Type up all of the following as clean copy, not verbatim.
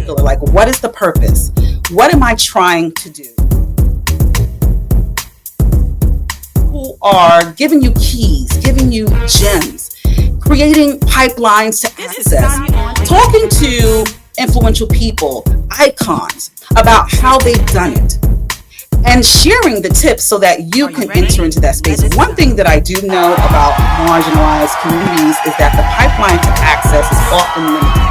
particular. Like, what is the purpose? What am I trying to do? Who are giving you keys, giving you gems, creating pipelines to access, talking to influential people, icons, about how they've done it, and sharing the tips so that you can enter into that space. One thing that I do know about marginalized communities is that the pipeline to access is often limited.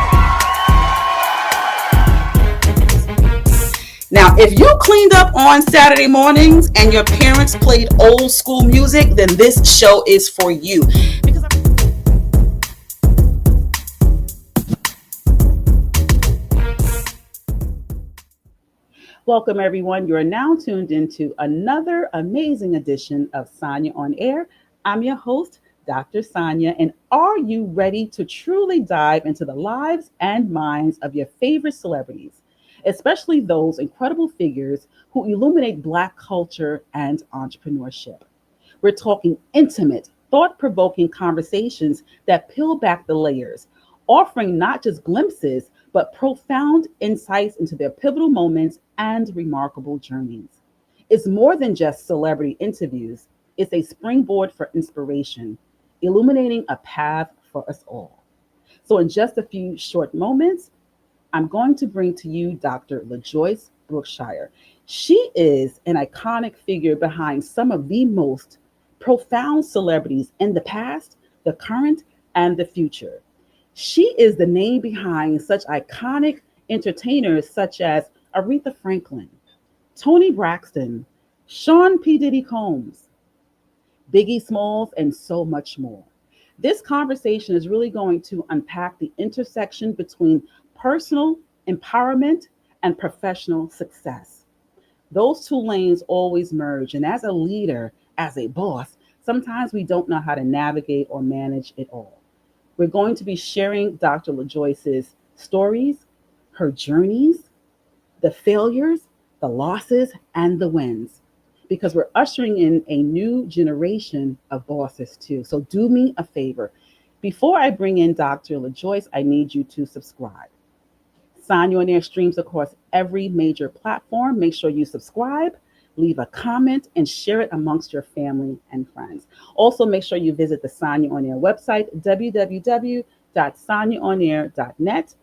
Now, if you cleaned up on Saturday mornings and your parents played old school music, then this show is for you. Because welcome, everyone. You're now tuned into another amazing edition of Sanya On-Air. I'm your host, Dr. Sanya, and are you ready to truly dive into the lives and minds of your favorite celebrities, especially those incredible figures who illuminate Black culture and entrepreneurship? We're talking intimate, thought-provoking conversations that peel back the layers, offering not just glimpses, but profound insights into their pivotal moments and remarkable journeys. It's more than just celebrity interviews, it's a springboard for inspiration, illuminating a path for us all. So, in just a few short moments, I'm going to bring to you Dr. LaJoyce Brookshire. She is an iconic figure behind some of the most profound celebrities in the past, the current, and the future. She is the name behind such iconic entertainers such as Aretha Franklin, Toni Braxton, Sean P. Diddy Combs, Biggie Smalls, and so much more. This conversation is really going to unpack the intersection between personal empowerment and professional success. Those two lanes always merge, and as a leader, as a boss, sometimes we don't know how to navigate or manage it all. We're going to be sharing Dr. LaJoyce's stories, her journeys, the failures, the losses, and the wins, because we're ushering in a new generation of bosses too. So do me a favor. Before I bring in Dr. LaJoyce, I need you to subscribe. Sanya On-Air streams across every major platform. Make sure you subscribe, leave a comment, and share it amongst your family and friends. Also, make sure you visit the Sanya On-Air website, www.sanyaonair.net.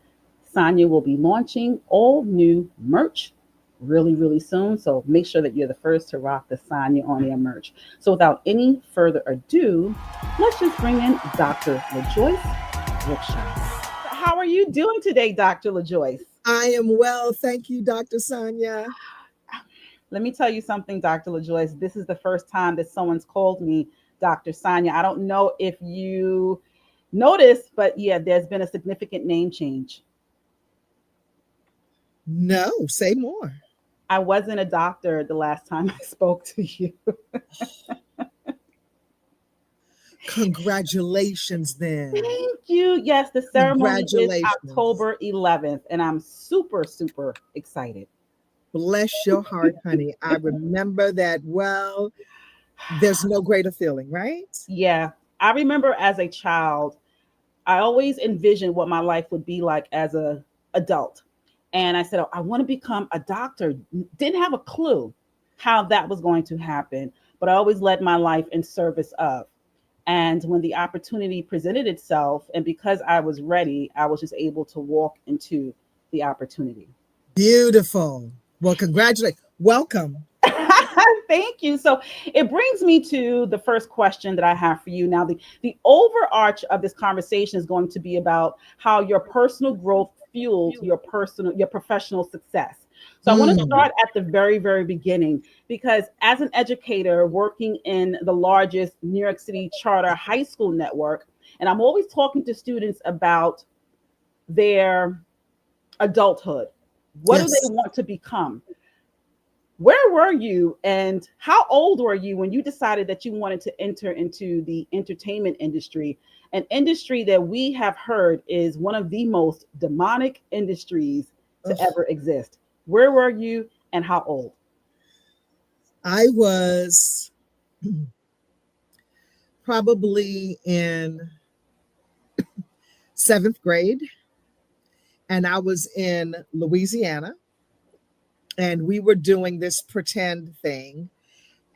Sanya will be launching all new merch really, really soon. So make sure that you're the first to rock the Sanya On-Air merch. So without any further ado, let's just bring in Dr. LaJoyce Brookshire. How are you doing today, Dr. LaJoyce? I am well. Thank you, Dr. Sanya. Let me tell you something, Dr. LaJoyce. This is the first time that someone's called me Dr. Sanya. I don't know if you noticed, but yeah, there's been a significant name change. No, say more. I wasn't a doctor the last time I spoke to you. Congratulations, then. Thank you. Yes, the ceremony is October 11th, and I'm super, super excited. Bless your heart, honey. I remember that well. There's no greater feeling, right? Yeah. I remember as a child, I always envisioned what my life would be like as a adult. And I said, oh, I want to become a doctor. Didn't have a clue how that was going to happen, but I always led my life in service of. And when the opportunity presented itself, and because I was ready, I was just able to walk into the opportunity. Beautiful. Well, congratulations. Welcome. Thank you. So it brings me to the first question that I have for you. Now, the overarch of this conversation is going to be about how your personal growth fueled your professional success. So I want to start at the very, very beginning, because as an educator working in the largest New York City charter high school network, and I'm always talking to students about their adulthood. What do they want to become? Where were you and how old were you when you decided that you wanted to enter into the entertainment industry, an industry that we have heard is one of the most demonic industries to ever exist? Where were you and how old? I was probably in 7th grade. and I was in Louisiana, and we were doing this pretend thing.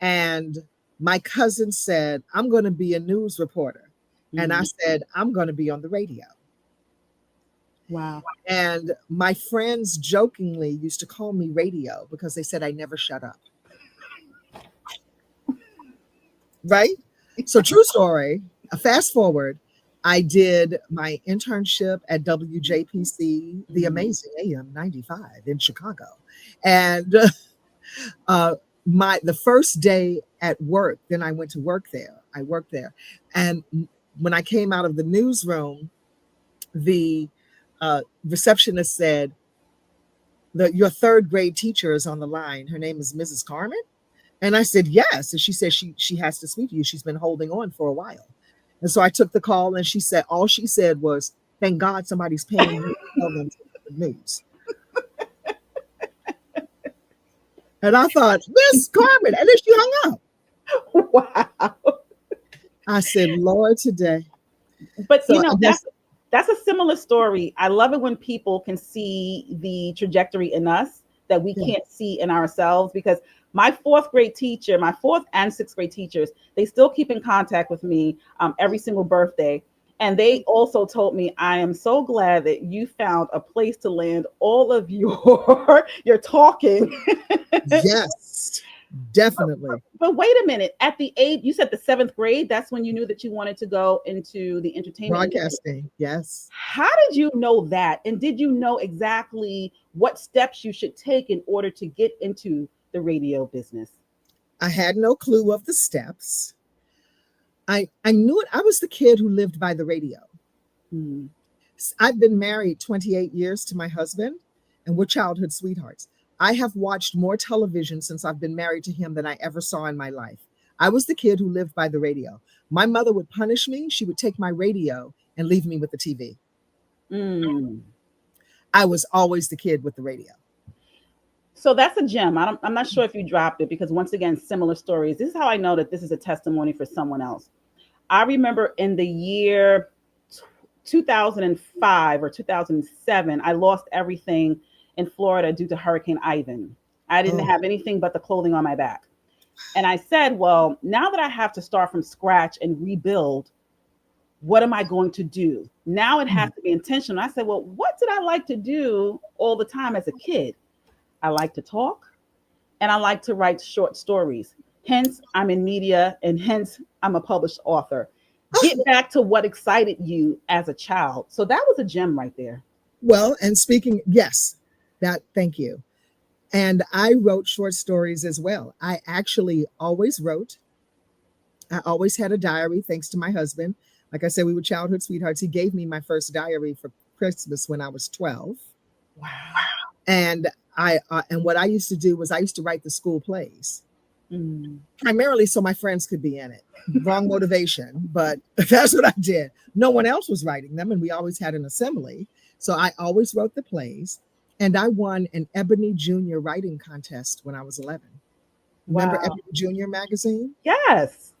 And my cousin said, I'm going to be a news reporter. And I Mm. said, I'm going to be on the radio. Wow. And my friends jokingly used to call me radio because they said I never shut up. Right? So, true story. Fast forward, I did my internship at WJPC, the Mm. amazing AM 95 in Chicago. And uh, the first day at work, then I went to work there. I worked there. And when I came out of the newsroom, the receptionist said, your third grade teacher is on the line. Her name is Mrs. Carmen. And I said, yes. And she said she has to speak to you. She's been holding on for a while. And so I took the call, and all she said was, thank God somebody's paying you to tell them the news. And I thought, Miss Carmen, and then she hung up. Wow. I said, Lord, today. But So I guess, that's a similar story. I love it when people can see the trajectory in us that we yeah. can't see in ourselves, because my fourth grade teacher, my fourth and sixth grade teachers, they still keep in contact with me every single birthday. And they also told me, I am so glad that you found a place to land all of your talking. Yes, definitely. But wait a minute. At the age, you said the seventh grade, that's when you knew that you wanted to go into the entertainment industry. Broadcasting. Yes. How did you know that? And did you know exactly what steps you should take in order to get into the radio business? I had no clue of the steps. I knew it. I was the kid who lived by the radio. Hmm. I've been married 28 years to my husband, and we're childhood sweethearts. I have watched more television since I've been married to him than I ever saw in my life. I was the kid who lived by the radio. My mother would punish me. She would take my radio and leave me with the TV. Mm. I was always the kid with the radio. So that's a gem. I'm not sure if you dropped it, because once again, similar stories. This is how I know that this is a testimony for someone else. I remember in the year 2005 or 2007, I lost everything in Florida due to Hurricane Ivan. I didn't Oh, have anything but the clothing on my back. And I said, well, now that I have to start from scratch and rebuild, what am I going to do? Now it has to be intentional. I said, well, what did I like to do all the time as a kid? I like to talk, and I like to write short stories. Hence, I'm in media, and hence, I'm a published author. Get back to what excited you as a child. So that was a gem right there. well, and speaking, yes, thank you. And I wrote short stories as well. I actually always wrote. I always had a diary, thanks to my husband. Like I said, we were childhood sweethearts. He gave me my first diary for Christmas when I was 12. Wow. And and what I used to do was I used to write the school plays, Mm. primarily so my friends could be in it. Wrong motivation, but that's what I did. No one else was writing them, and we always had an assembly. So I always wrote the plays, and I won an Ebony Junior writing contest when I was 11. Remember Wow. Ebony Junior magazine? Yes.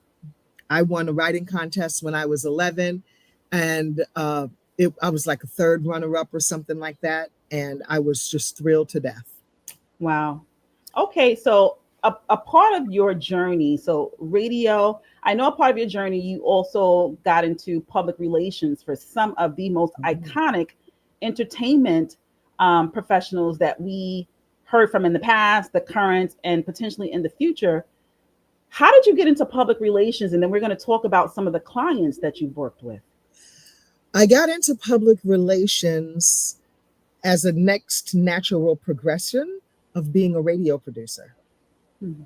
I won a writing contest when I was 11, and I was like a third runner-up or something like that, and I was just thrilled to death. Wow. Okay, so a part of your journey, so radio, I know a part of your journey, you also got into public relations for some of the most iconic entertainment professionals that we heard from in the past, the current, and potentially in the future. How did you get into public relations? And then we're going to talk about some of the clients that you've worked with. I got into public relations as a next natural progression of being a radio producer. Hmm.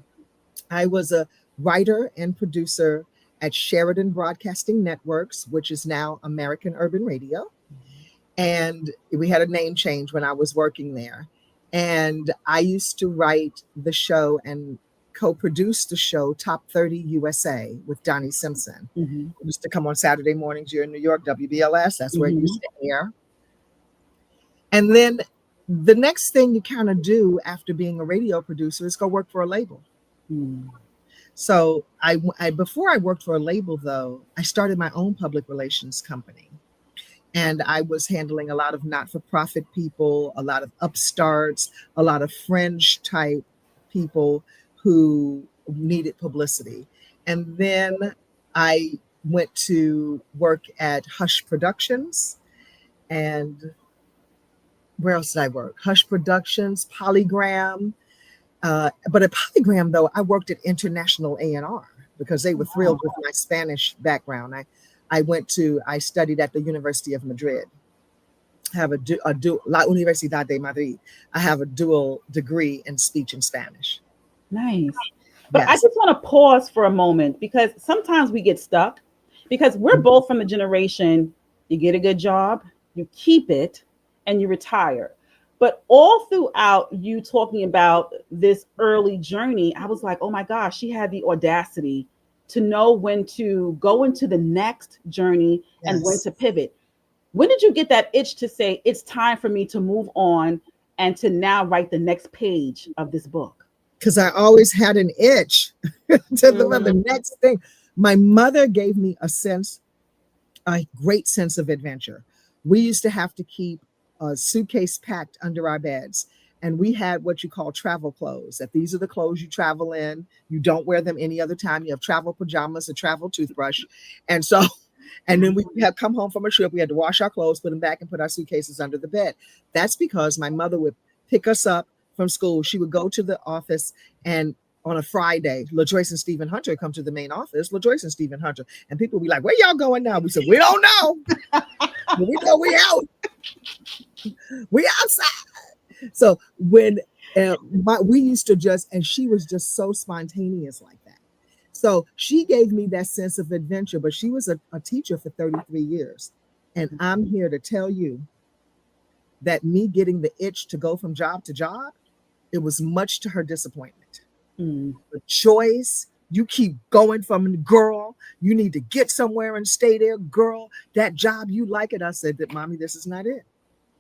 I was a writer and producer at Sheridan Broadcasting Networks, which is now American Urban Radio. And we had a name change when I was working there. And I used to write the show and co-produce the show Top 30 USA with Donnie Simpson. Mm-hmm. It used to come on Saturday mornings here in New York, WBLS. That's where it used to air. And then the next thing you kind of do after being a radio producer is go work for a label. Mm-hmm. So I before I worked for a label, though, I started my own public relations company. And I was handling a lot of not-for-profit people, a lot of upstarts, a lot of fringe type people who needed publicity. And then I went to work at Hush Productions. And where else did I work? Hush Productions, Polygram. But at Polygram, though, I worked at International A&R because they were Wow. thrilled with my Spanish background. I studied at the University of Madrid. Have La Universidad de Madrid. I have a dual degree in speech and Spanish. Nice. But I Yes. just want to pause for a moment because sometimes we get stuck because we're both from the generation you get a good job, you keep it, and you retire. But all throughout you talking about this early journey, I was like, oh my gosh, she had the audacity to know when to go into the next journey and when Yes. to pivot. When did you get that itch to say, it's time for me to move on and to now write the next page of this book? Because I always had an itch to the Mm. next thing. My mother gave me a great sense of adventure. We used to have to keep a suitcase packed under our beds. And we had what you call travel clothes, that these are the clothes you travel in. You don't wear them any other time. You have travel pajamas, a travel toothbrush. And so, and then we had come home from a trip. We had to wash our clothes, put them back, and put our suitcases under the bed. That's because my mother would pick us up from school. She would go to the office, and on a Friday, LaJoyce and Stephen Hunter come to the main office. LaJoyce and Stephen Hunter. And people would be like, where y'all going now? We said, we don't know. But we know we out. We outside. So when we used to just, and she was just so spontaneous like that. So she gave me that sense of adventure, but she was a teacher for 33 years. And I'm here to tell you that me getting the itch to go from job to job, it was much to her disappointment. Mm. The choice, you keep going from girl, you need to get somewhere and stay there, girl. That job, you like it. I said that, mommy, this is not it.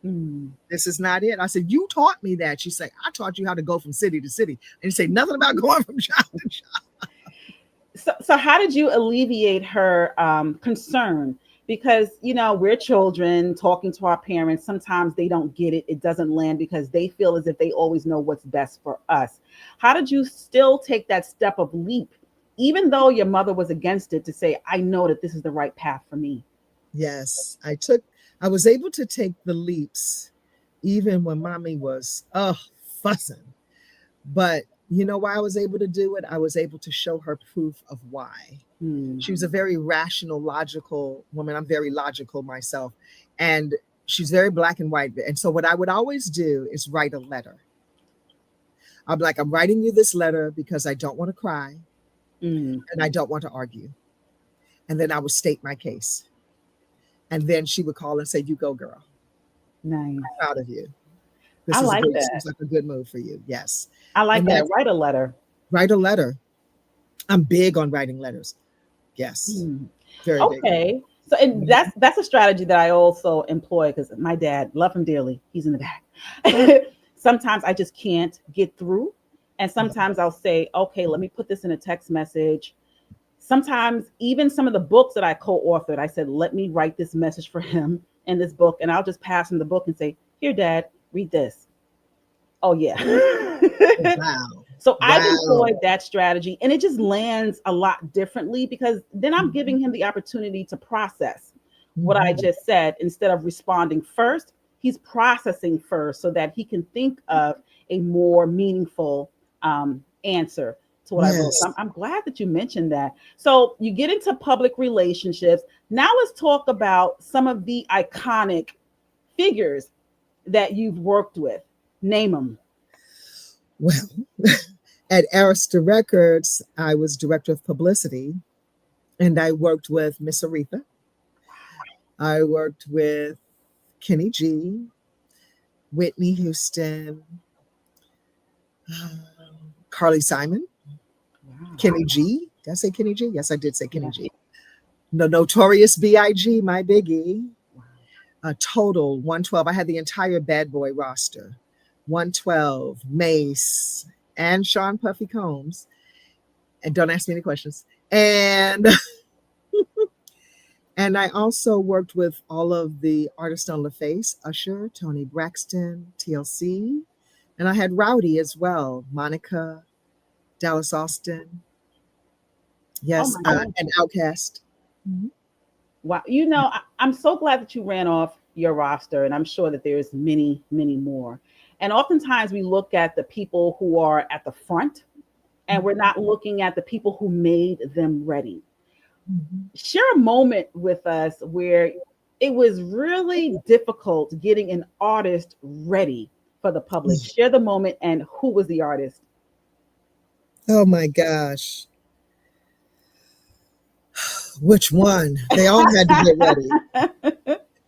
Mm. This is not it. I said, you taught me that. She said, I taught you how to go from city to city. And you say nothing about going from job to job. So how did you alleviate her concern? Because, we're children talking to our parents. Sometimes they don't get it. It doesn't land because they feel as if they always know what's best for us. How did you still take that step of leap, even though your mother was against it, to say, I know that this is the right path for me? Yes, I was able to take the leaps even when mommy was, fussing. But you know why I was able to do it? I was able to show her proof of why. Hmm. She was a very rational, logical woman. I'm very logical myself. And she's very black and white. And so what I would always do is write a letter. I'm like, I'm writing you this letter because I don't want to cry Mm. and I don't want to argue. And then I would state my case. And then she would call and say, you go, girl. Nice. I'm proud of you. I like Seems that. like a good move for you. Yes. I like And that. that's Write a letter. write a letter. I'm big on writing letters. Yes. Hmm. Very big on Okay. So and it. that's a strategy that I also employ because my dad, love him dearly, he's in the back. Sometimes I just can't get through. And sometimes I'll say, okay, let me put this in a text message. Sometimes even some of the books that I co-authored, I said, let me write this message for him in this book. And I'll just pass him the book and say, here, Dad, read this. Oh yeah. Wow. So I've Wow. employed that strategy and it just lands a lot differently because then I'm Mhm. giving him the opportunity to process what I Mhm. just said instead of responding first. He's processing first so that he can think of a more meaningful answer to what I wrote. So Yes. I'm glad that you mentioned that. So you get into public relationships. Now let's talk about some of the iconic figures that you've worked with. Name them. Well, at Arista Records, I was director of publicity and I worked with Miss Aretha. I worked with Kenny G, Whitney Houston, Carly Simon, Wow. Kenny G. Did I say Kenny G? Yes, I did say Kenny Yeah. G. The Notorious B.I.G., my biggie. Wow. A total 112. I had the entire Bad Boy roster. 112, Mace, and Sean Puffy Combs. And don't ask me any questions. And And I also worked with all of the artists on LaFace, Usher, Tony Braxton, TLC. And I had Rowdy as well, Monica, Dallas Austin, Oh yes, my God. and Outkast. Mhm. Wow. I'm so glad that you ran off your roster, and I'm sure that there's many, many more. And oftentimes we look at the people who are at the front, and we're not looking at the people who made them ready. Mhm. Share a moment with us where it was really difficult getting an artist ready for the public. Share the moment and who was the artist. Oh my gosh. Which one? They all had to get ready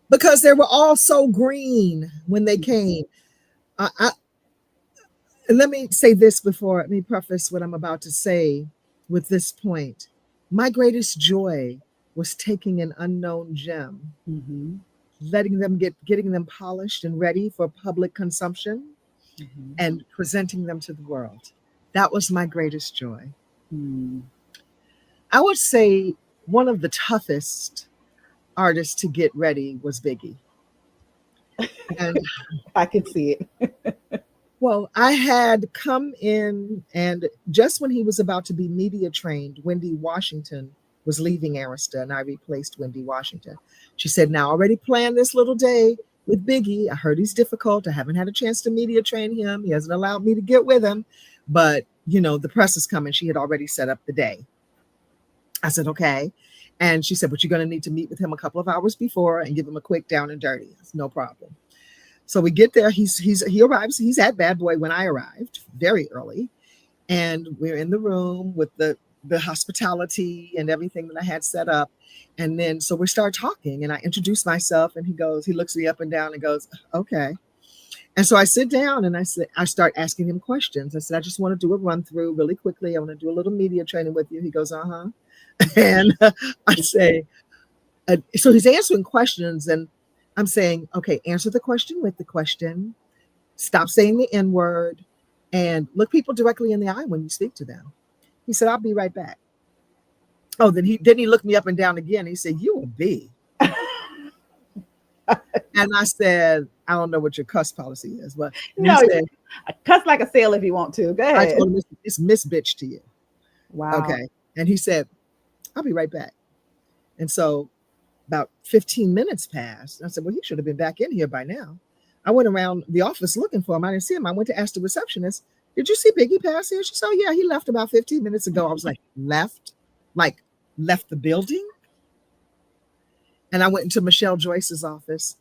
because they were all so green when they came. I And let me say this before, let me preface what I'm about to say with this point. My greatest joy was taking an unknown gem, Mhm, getting them polished and ready for public consumption mhm, and presenting them to the world. That was my greatest joy. mm. I would say one of the toughest artists to get ready was Biggie. And I can see it. well, I had come in, and just when he was about to be media trained, Wendy Washington was leaving Arista, and I replaced Wendy Washington. She said, "Now, I already planned this little day with Biggie. I heard he's difficult. I haven't had a chance to media train him. He hasn't allowed me to get with him, but the press is coming." She had already set up the day. I said, "Okay." And she said, "But you're going to need to meet with him a couple of hours before and give him a quick down and dirty." It's no problem. So we get there. He arrives. He's at Bad Boy when I arrived, very early, and we're in the room with the hospitality and everything that I had set up. And then so we start talking, and I introduce myself, and he looks me up and down and goes, "Okay." And so I sit down and I start asking him questions. I said, "I just want to do a run through really quickly. I want to do a little media training with you." He goes, "Uh-huh." And I say, so he's answering questions, and I'm saying, "Okay, answer the question with the question. Stop saying the N word and look people directly in the eye when you speak to them." He said, "I'll be right back." Oh, then he looked me up and down again. He said, "You a B." And I said, "I don't know what your cuss policy is, but," and he No, said, cuss like a sailor if you want to. Go I ahead. told him, "It's Miss Bitch to you." Wow. Okay. And he said, "I'll be right back." And so about 15 minutes passed. I said, "Well, he should have been back in here by now." I went around the office looking for him. I didn't see him. I went to ask the receptionist, "Did you see Biggie pass here?" She said, "Oh, yeah, he left about 15 minutes ago." I was like, "Left? Like, left the building?" And I went into Michelle Joyce's office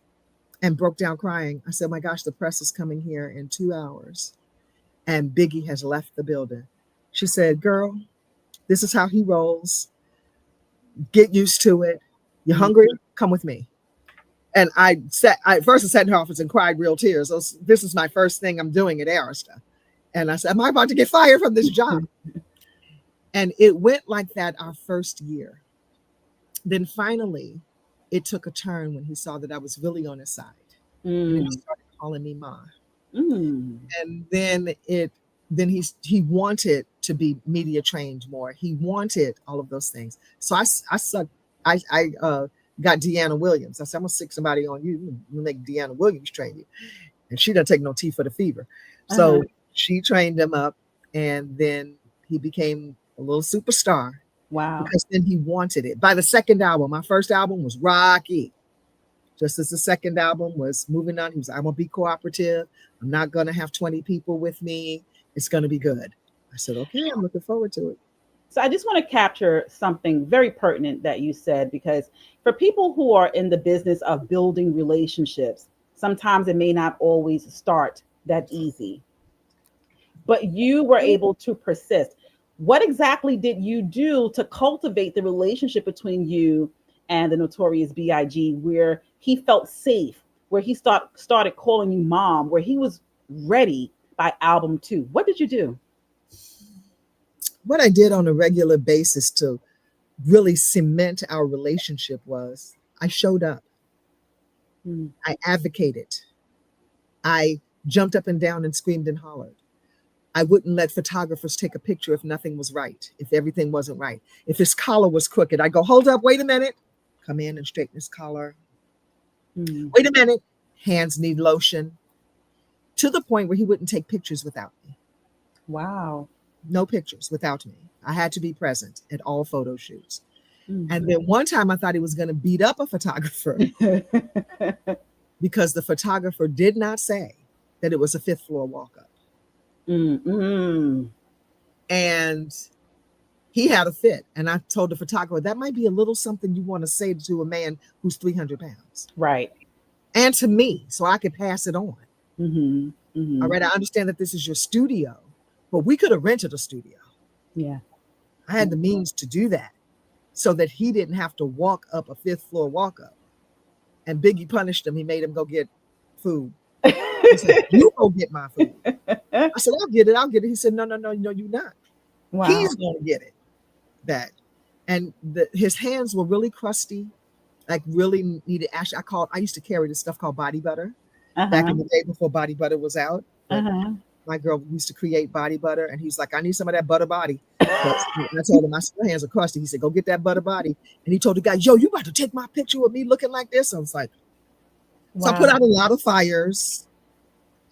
and broke down crying. I said, "My gosh, the press is coming here in 2 hours, and Biggie has left the building." She said, "Girl, this is how he rolls. Get used to it. You're Mm. hungry? Come with me." And I sat in her office and cried real tears. This is my first thing I'm doing at Arista. And I said, "Am I about to get fired from this job?" And it went like that our first year. Then finally, it took a turn when he saw that I was really on his side. And then he Mm. started calling me Ma. Mm. And he wanted to be media trained more. He wanted all of those things. So I sucked. I got Deanna Williams. I said, "I'm gonna stick somebody on you. You make Deanna Williams train you." And she doesn't take no tea for the fever. Uh-huh. So she trained him up, and then he became a little superstar Wow. because then he wanted it. By the second album, my first album was rocky. Just as the second album was moving on, he was, "I'm gonna be cooperative. I'm not gonna have 20 people with me. It's gonna be good." I said, "Okay, I'm looking forward to it." So I just want to capture something very pertinent that you said, because for people who are in the business of building relationships, sometimes it may not always start that easy, but you were able to persist. What exactly did you do to cultivate the relationship between you and the Notorious B.I.G., where he felt safe, where he started calling you mom, where he was ready by album two? What did you do? What I did on a regular basis to really cement our relationship was I showed up, Mm. I advocated, I jumped up and down and screamed and hollered. I wouldn't let photographers take a picture if nothing was right, if everything wasn't right. If his collar was crooked, I go, "Hold up, wait a minute." come in and straighten his collar. Mm. Wait a minute, hands need lotion. To the point where he wouldn't take pictures without me. Wow. No pictures without me. I had to be present at all photo shoots. Mm. And then one time I thought he was going to beat up a photographer because the photographer did not say that it was a fifth floor walk up. Mm, mm. And he had a fit. And I told the photographer, that might be a little something you want to say to a man who's 300 pounds Right. and to me, so I could pass it on. Mm-hmm. All Mm-hmm. right. I understand that this is your studio, but we could have rented a studio. Yeah. I had the means to do that so that he didn't have to walk up a fifth floor walk up. And Biggie punished him. He made him go get food. He said, you go get my food. I said, I'll get it. I'll get it. He said, no, no, no, no, you're not. Wow. He's going to get it. That. And his hands were really crusty, like really needed. Actually, I used to carry this stuff called body butter back Uh-huh. in the day before body butter was out. But Uh-huh. my girl used to create body butter. And he's like, I need some of that butter body. Because I told him my hands are crusty. He said, go get that butter body. And he told the guy, yo, you about to take my picture with me looking like this? I was like, so I put Wow. out a lot of fires.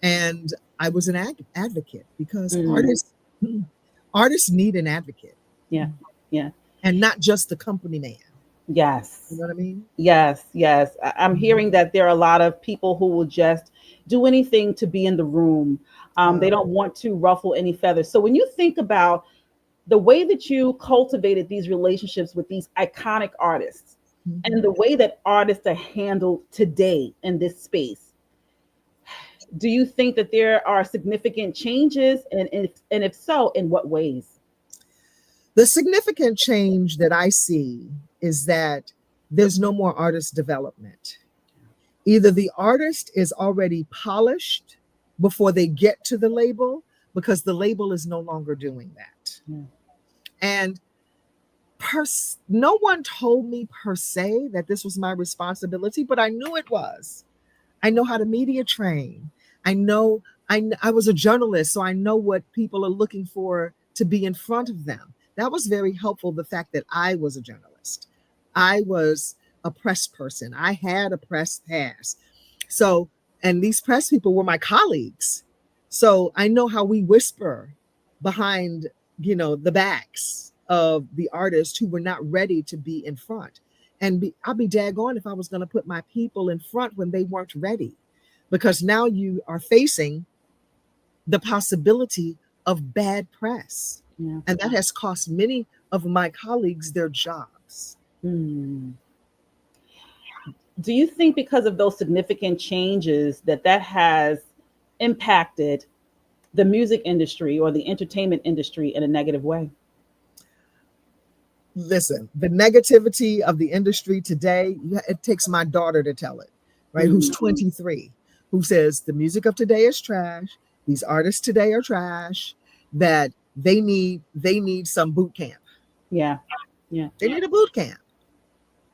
And I was an advocate because Mm. artists need an advocate, Yeah. Yeah. and not just the company man. You Yes. know what I mean? Yes. Yes. I'm Mhm. hearing that there are a lot of people who will just do anything to be in the room. They Uh, don't want to ruffle any feathers. So when you think about the way that you cultivated these relationships with these iconic artists and mhm. the way that artists are handled today in this space, do you think that there are significant changes? And if so, in what ways? The significant change that I see is that there's no more artist development. Either the artist is already polished before they get to the label, because the label is no longer doing that. Yeah. And no one told me per se that this was my responsibility, but I knew it was. I know how to media train. I know I was a journalist, so I know what people are looking for to be in front of them. That was very helpful. The fact that I was a journalist, I was a press person. I had a press pass. So, and these press people were my colleagues. So I know how we whisper behind, the backs of the artists who were not ready to be in front. And I'll be daggone if I was going to put my people in front when they weren't ready, because now you are facing the possibility of bad press. Yeah. And that has cost many of my colleagues their jobs. Hmm. Do you think because of those significant changes that has impacted the music industry or the entertainment industry in a negative way? Listen, the negativity of the industry today, it takes my daughter to tell it, right? Who's Mm. 23, who says the music of today is trash. These artists today are trash, that they need some boot camp. Yeah. Yeah. They need a boot camp.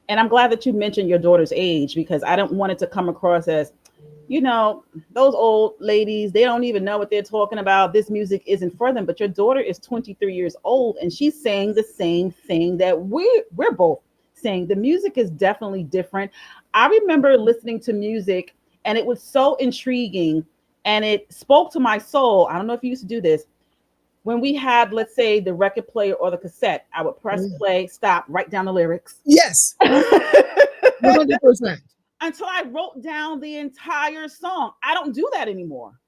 And I'm glad that you mentioned your daughter's age because I don't want it to come across as, you know, those old ladies, they don't even know what they're talking about. This music isn't for them. But your daughter is 23 years old and she's saying the same thing that we're both saying. The music is definitely different. I remember listening to music and it was so intriguing and it spoke to my soul. I don't know if you used to do this. When we had, let's say, the record player or the cassette, I would press Yeah. play, stop, write down the lyrics. Yes, 100%. Until I wrote down the entire song. I don't do that anymore.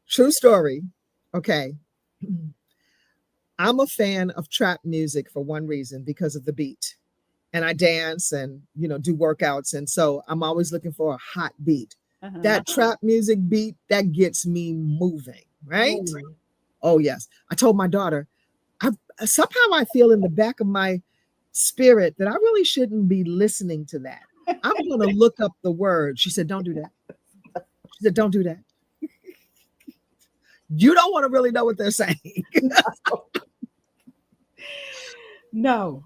True story. Okay. I'm a fan of trap music for one reason, because of the beat. And I dance and, do workouts. And so I'm always looking for a hot beat. Uh-huh. That trap music beat, that gets me moving, right? Ooh. Oh, yes. I told my daughter, I somehow I feel in the back of my spirit that I really shouldn't be listening to that. I'm going to look up the word. She said, don't do that. She said, don't do that. You don't want to really know what they're saying. No.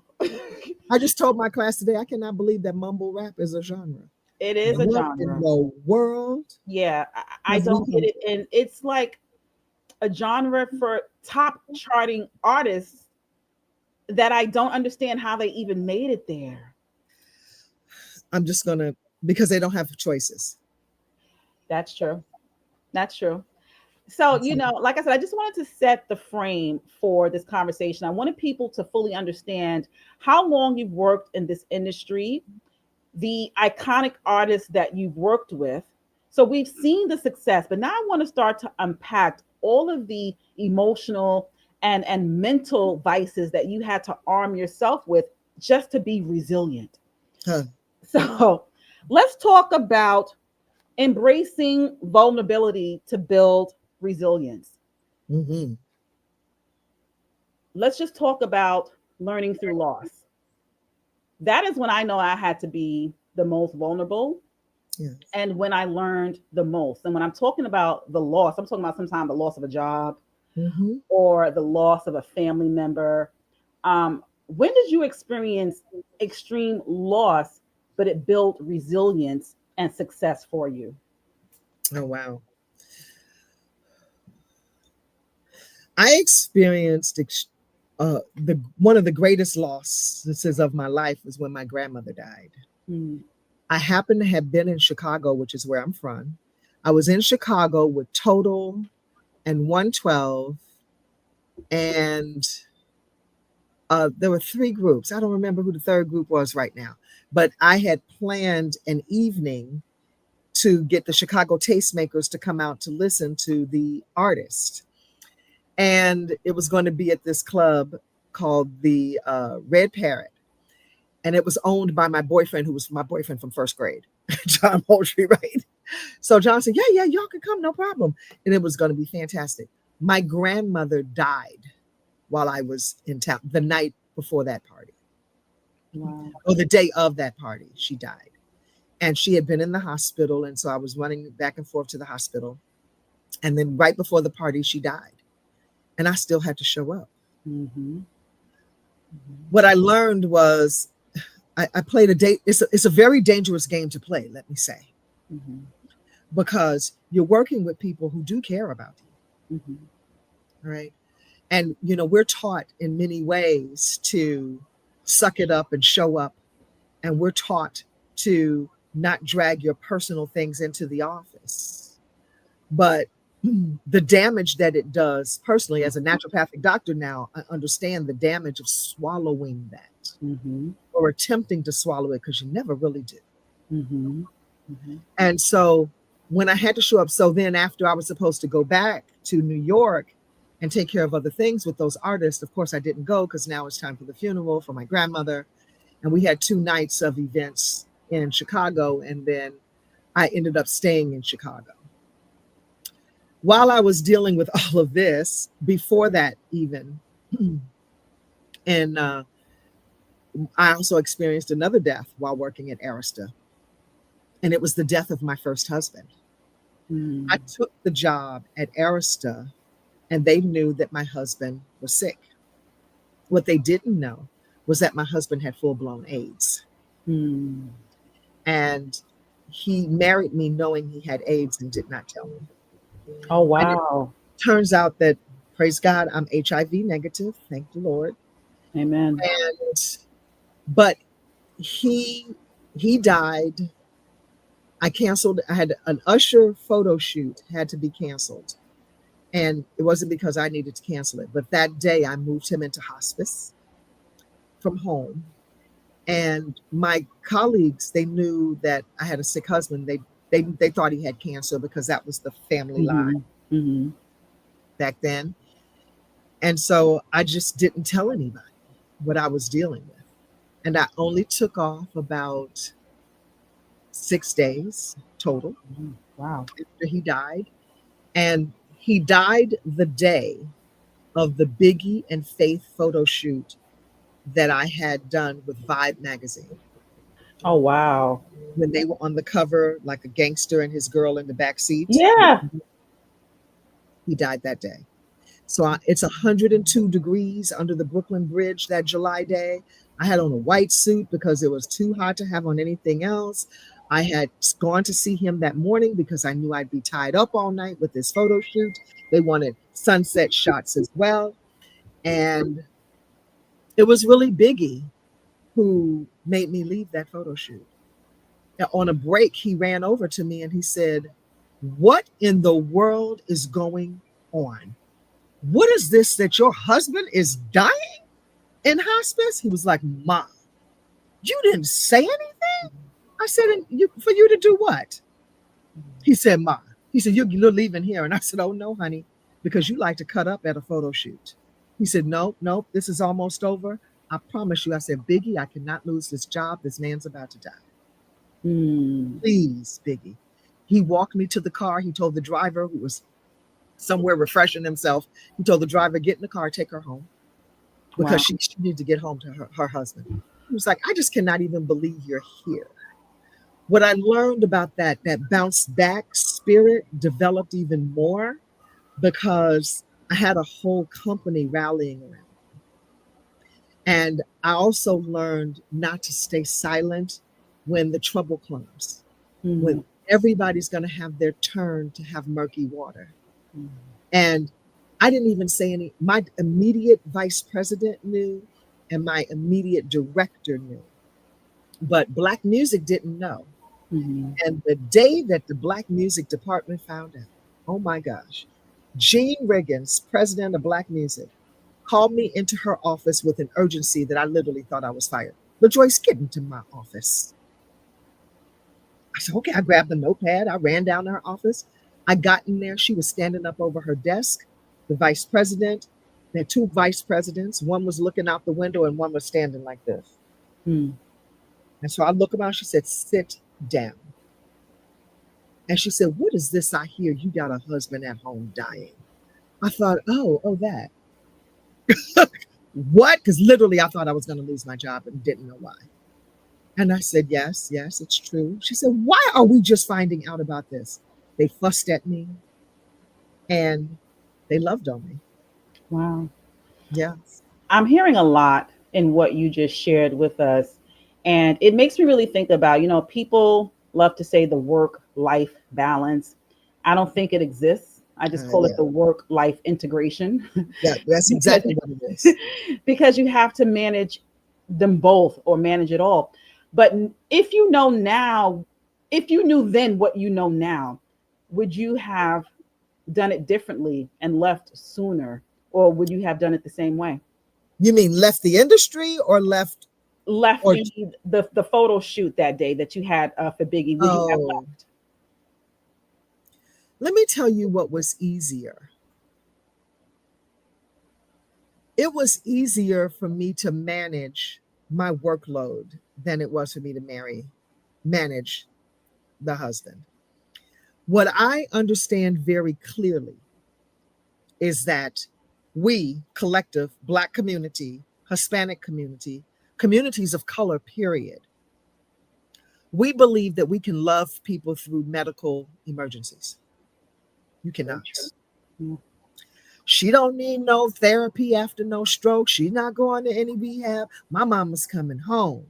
I just told my class today, I cannot believe that mumble rap is a genre. It is a What in genre. the world Yeah, I have we don't get come it. And it's like a genre for top charting artists that I don't understand how they even made it there. I'm just gonna, because they don't have choices. That's true. That's true. So, That's all. like I said, I just wanted to set the frame for this conversation. I wanted people to fully understand how long you've worked in this industry, the iconic artists that you've worked with. So we've seen the success, but now I want to start to unpack all of the emotional and mental vices that you had to arm yourself with just to be resilient. Huh. So let's talk about embracing vulnerability to build resilience. Mm-hmm. Let's just talk about learning through loss. That is when I know I had to be the most vulnerable Yes. and when I learned the most. And when I'm talking about the loss, I'm talking about sometimes the loss of a job Mm-hmm. or the loss of a family member. When did you experience extreme loss, but it built resilience and success for you? Oh wow. I experienced the one of the greatest losses of my life was when my grandmother died. Mm, I happened to have been in Chicago, which is where I'm from. I was in Chicago with Total and 112, and there were three groups. I don't remember who the third group was right now, but I had planned an evening to get the Chicago tastemakers to come out to listen to the artist. And it was going to be at this club called the Red Parrot. And it was owned by my boyfriend, who was my boyfriend from first grade, John Moultrie, right? So John said, yeah, y'all can come, no problem. And it was going to be fantastic. My grandmother died while I was in town the night before that party, wow. or the day of that party, she died. And she had been in the hospital. And so I was running back and forth to the hospital. And then right before the party, she died. And I still had to show up. Mm-hmm. Mm-hmm. What I learned was I played a date. It's a very dangerous game to play, let me say, Mm-hmm. because you're working with people who do care about Mm-hmm. you, right? And we're taught in many ways to suck it up and show up, and we're taught to not drag your personal things into the office. But the damage that it does, personally, as a naturopathic doctor now, I understand the damage of swallowing that Mm-hmm. or attempting to swallow it, because you never really do. Mm-hmm. Mm-hmm. And so when I had to show up, so then after I was supposed to go back to New York and take care of other things with those artists, of course I didn't go, because now it's time for the funeral for my grandmother. And we had 2 nights of events in Chicago. And then I ended up staying in Chicago. While I was dealing with all of this, before that, even, and I also experienced another death while working at Arista, and it was the death of my first husband. I Mm. took the job at Arista, and they knew that my husband was sick. What they didn't know was that my husband had full blown AIDS. Mm. And he married me knowing he had AIDS and did not tell me. Oh, And it wow. turns out that, praise God, I'm HIV negative. Thank the Lord. Amen. And, but he, he died. I canceled. I had an Usher photo shoot had to be canceled. And it wasn't because I needed to cancel it, but that day I moved him into hospice from home. And my colleagues, they knew that I had a sick husband. They thought he had cancer, because that was the family lie Mm-hmm. Mm-hmm. back then. And so I just didn't tell anybody what I was dealing with. And I only took off about 6 days total Mm-hmm. Wow. after he died. And he died the day of the Biggie and Faith photo shoot that I had done with Vibe magazine, Oh, wow. when they were on the cover, like a gangster and his girl in the back seat. Yeah. He died that day. So it's 102 degrees under the Brooklyn Bridge that July day. I had on a white suit because it was too hot to have on anything else. I had gone to see him that morning because I knew I'd be tied up all night with this photo shoot. They wanted sunset shots as well. And It was really Biggie who made me leave that photo shoot. Now, on a break, he ran over to me and he said, "What in the world is going on? What is this that your husband is dying in hospice?" He was like, "Mom, you didn't say anything." I said, "And you, for you to do what?" He said, "Ma." He said, "You're leaving here." And I said, "Oh, no, honey, because you like to cut up at a photo shoot." He said, "No, no, this is almost over. I promise you." I said, "Biggie, I cannot lose this job. This man's about to die. Mm. Please, Biggie." He walked me to the car. He told the driver, who was somewhere refreshing himself, he told the driver, "Get in the car, take her home because Wow. she needs to get home to her husband." He was like, "I just cannot even believe you're here." What I learned about that bounce back spirit developed even more because I had a whole company rallying around. And I also learned not to stay silent when the trouble comes, when Mm. everybody's going to have their turn to have murky water. Mm. And I didn't even say any, my immediate vice president knew, and my immediate director knew, but Black music didn't know. Mhm. And the day that the Black music department found out, oh my gosh, Jean Riggins, president of Black music, called me into her office with an urgency that I literally thought I was fired. "LaJoyce, get into my office." I said, "Okay." I grabbed the notepad. I ran down to her office. I got in there. She was standing up over her desk. The vice president, there had two vice presidents. One was looking out the window and one was standing like this. Mm. And so I look around. She said, "Sit down." And she said, "What is this I hear? You got a husband at home dying." I thought, oh, that. What? Because literally I thought I was going to lose my job and didn't know why. And I said, "Yes, yes, it's true." She said, "Why are we just finding out about this?" They fussed at me and they loved on me. Wow. Yeah. I'm hearing a lot in what you just shared with us. And it makes me really think about, people love to say the work life balance. I don't think it exists. I just call it Yeah. the work life integration Yeah. That's because exactly what it is. because you have to manage them both or manage it all. But if you know now, if you knew then what you know now, would you have done it differently and left sooner, or would you have done it the same way? You mean left the industry or left Left or the photo shoot that day that you had for Biggie, would you have oh, left? let me tell you what was easier. It was easier for me to manage my workload than it was for me to manage the husband. What I understand very clearly is that we, collective Black community, Hispanic community, communities of color, period, we believe that we can love people through medical emergencies. You Very true. cannot. Yeah. She don't need no therapy after no stroke. She's not going to any rehab. My mama's coming home.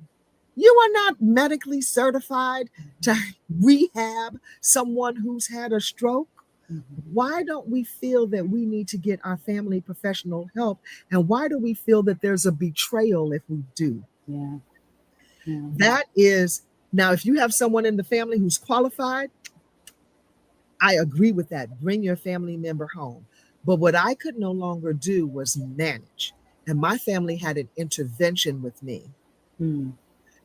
You are not medically certified to rehab someone who's had a stroke. Mhm. Why don't we feel that we need to get our family professional help? And why do we feel that there's a betrayal if we do? Yeah. Yeah. That is, now, if you have someone in the family who's qualified, I agree with that. Bring your family member home. But what I could no longer do was manage. And my family had an intervention with me Mm.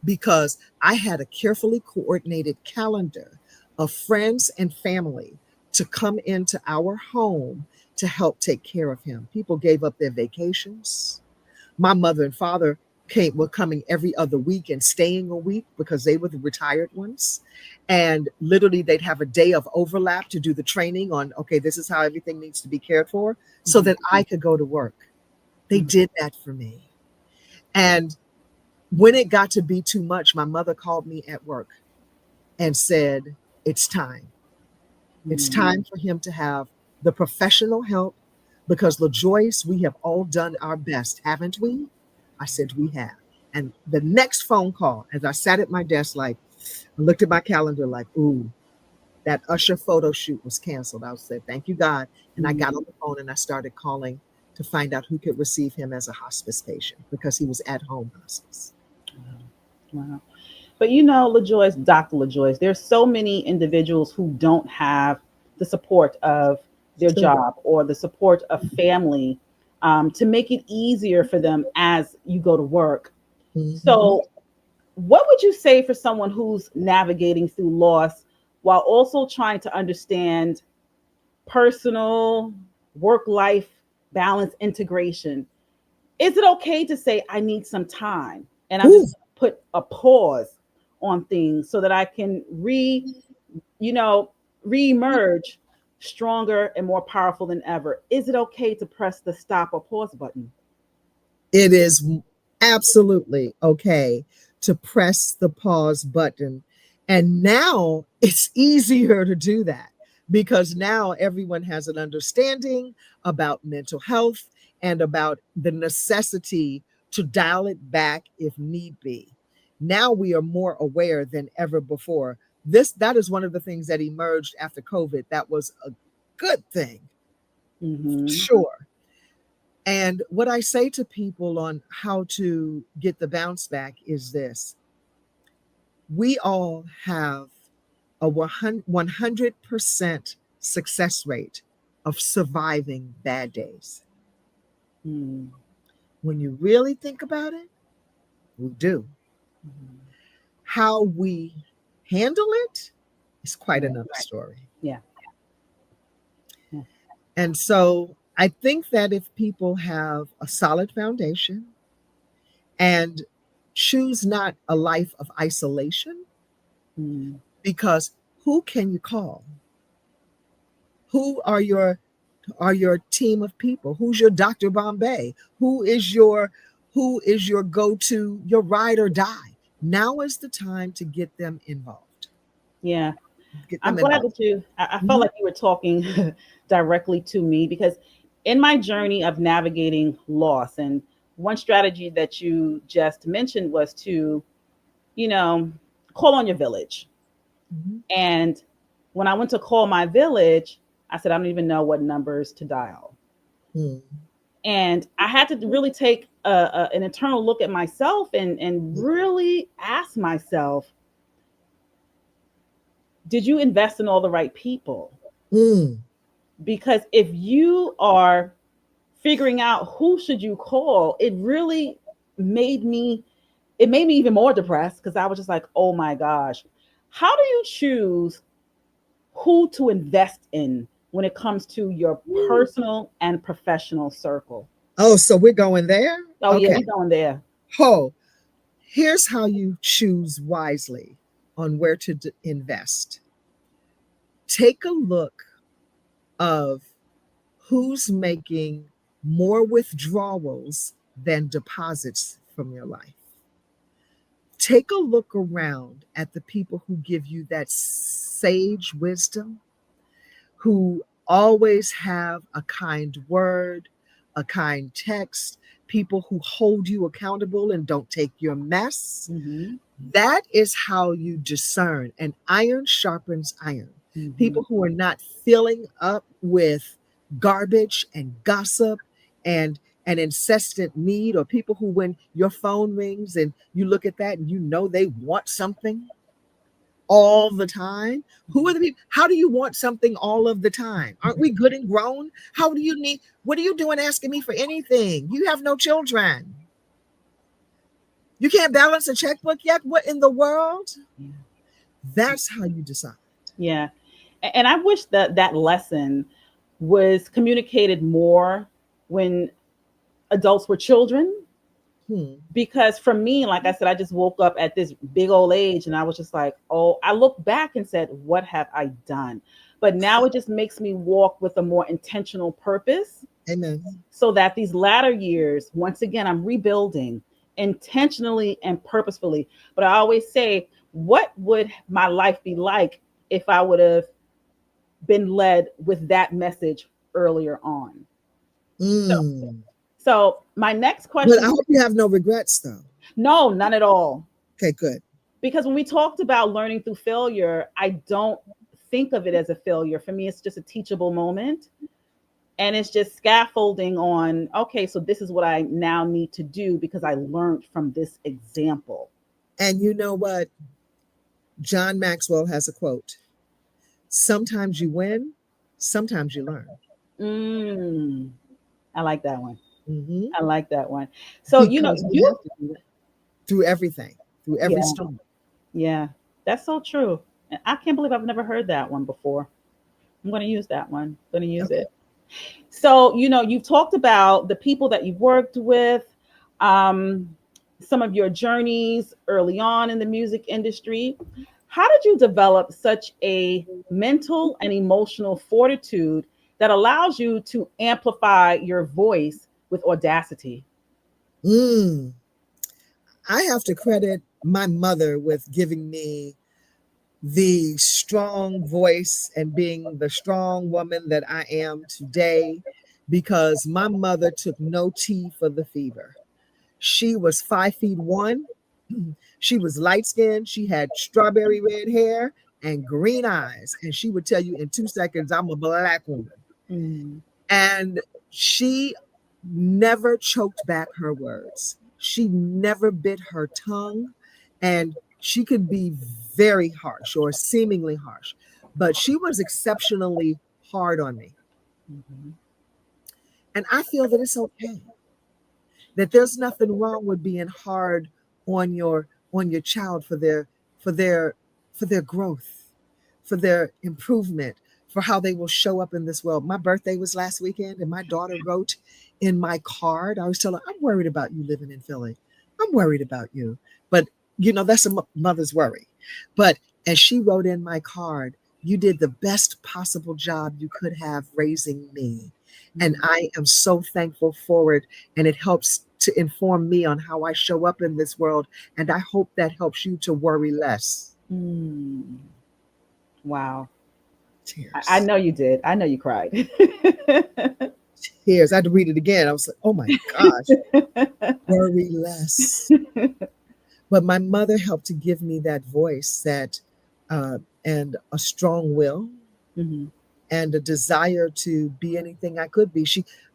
because I had a carefully coordinated calendar of friends and family to come into our home to help take care of him. People gave up their vacations. My mother and father were coming every other week and staying a week because they were the retired ones. And literally they'd have a day of overlap to do the training on, okay, this is how everything needs to be cared for so Mhm. that I could go to work. They Mhm. did that for me. And when it got to be too much, my mother called me at work and said, "It's time. It's Mm. time for him to have the professional help because LaJoyce, we have all done our best, haven't we?" I said, "We have." And the next phone call, as I sat at my desk, like, I looked at my calendar, like, ooh, that Usher photo shoot was canceled. I said, "Thank you, God." And I got Mm. on the phone and I started calling to find out who could receive him as a hospice patient because he was at home hospice. Wow. But you know, LaJoyce, Dr. LaJoyce, there's so many individuals who don't have the support of their Sure. job or the support of family to make it easier for them as you go to work. Hmm. So, what would you say for someone who's navigating through loss while also trying to understand personal work life balance integration? Is it okay to say I need some time and I'm just Ooh, gonna put a pause on things so that I can you know, re-emerge stronger and more powerful than ever? Is it okay to press the stop or pause button? it is absolutely okay to press the pause button. And now it's easier to do that because now everyone has an understanding about mental health and about the necessity to dial it back if need be. Now we are more aware than ever before. That is one of the things that emerged after COVID. That was a good thing, Mm-hmm. sure. And what I say to people on how to get the bounce back is this: we all have a 100% success rate of surviving bad days. Mm-hmm. When you really think about it, we do. How we handle it is quite Right. another story. Yeah. Yeah. And so I think that if people have a solid foundation and choose not a life of isolation, Mm-hmm. because who can you call? Who are your team of people? Who's your Dr. Bombay? Who is your go-to, your ride or die? Now is the time to get them involved. Yeah. Get I'm them glad involved. that I felt Mhm. like you were talking directly to me because in my journey of navigating loss, and one strategy that you just mentioned was to, you know, call on your village. Mhm. And when I went to call my village, I said, I don't even know what numbers to dial. Mm. And I had to really take an internal look at myself and really ask myself, did you invest in all the right people? Mm. Because if you are figuring out who should you call, made me it made me even more depressed because I was just like, oh my gosh, how do you choose who to invest in when it comes to your personal and professional circle? Oh, so we're going there? Oh yeah, Okay. we're going there. Ho, here's how you choose wisely on where to invest. Take a look of who's making more withdrawals than deposits from your life. Take a look around at the people who give you that sage wisdom, who always have a kind word, a kind text, people who hold you accountable and don't take your mess. Mm-hmm. That is how you discern, and iron sharpens iron. Mm-hmm. People who are not filling up with garbage and gossip and an incessant need, or people who, when your phone rings and you look at that and you know they want something all the time. Who are the people? How do you want something all of the time? Aren't we good and grown? How do you need? What are you doing asking me for anything? You have no children. You can't balance a checkbook yet? What in the world? Yeah. That's how you decide. Yeah. And I wish that that lesson was communicated more when adults were children. Hmm. Because for me, like I said, I just woke up at this big old age and I was just like, oh, I look back and said, what have I done? But now it just makes me walk with a more intentional purpose Amen. so that these latter years, once again, I'm rebuilding intentionally and purposefully. But I always say, what would my life be like if I would have been led with that message earlier on? So, Mm. so my next But I question, hope you have no regrets, though. no, none at all. Okay, good. Because when we talked about learning through failure, I don't think of it as a failure. For me, it's just a teachable moment. And it's just scaffolding on, okay, so this is what I now need to do because I learned from this example. And you know what? John Maxwell has a quote: sometimes you win, sometimes you learn. Mm, I like that one. Hmm. I like that one. So, Because we you, have to do it through everything, through every yeah, storm. yeah, that's so true. And I can't believe I've never heard that one before. I'm going to use that one. I'm going to use Okay. it. So, you've talked about the people that you've worked with, um, some of your journeys early on in the music industry. How did you develop such a mental and emotional fortitude that allows you to amplify your voice with audacity? Mm. I have to credit my mother with giving me the strong voice and being the strong woman that I am today, because my mother took no tea for the fever. She was 5'1". She was light skinned. She had strawberry red hair and green eyes. And she would tell you in 2 seconds, I'm a black woman. Mm, And she never choked back her words. She never bit her tongue. And she could be very harsh or seemingly harsh, but she was exceptionally hard on me. mhm, And I feel that it's okay, that there's nothing wrong with being hard on your child for their for their growth, for their improvement, for how they will show up in this world. My birthday was last weekend, and my daughter wrote in my card, I was telling her, I'm worried about you living in Philly. I'm worried about you. But that's a mother's worry. But as she wrote in my card, you did the best possible job you could have raising me. And mm, I am so thankful for it. And it helps to inform me on how I show up in this world. And I hope that helps you to worry less. mm. Wow. I Tears. know you did. I know you cried. Tears. I had to read it again. I was like, oh my gosh, worry less. But my mother helped to give me that voice, that and a strong will Mhm. and a desire to be anything I could be.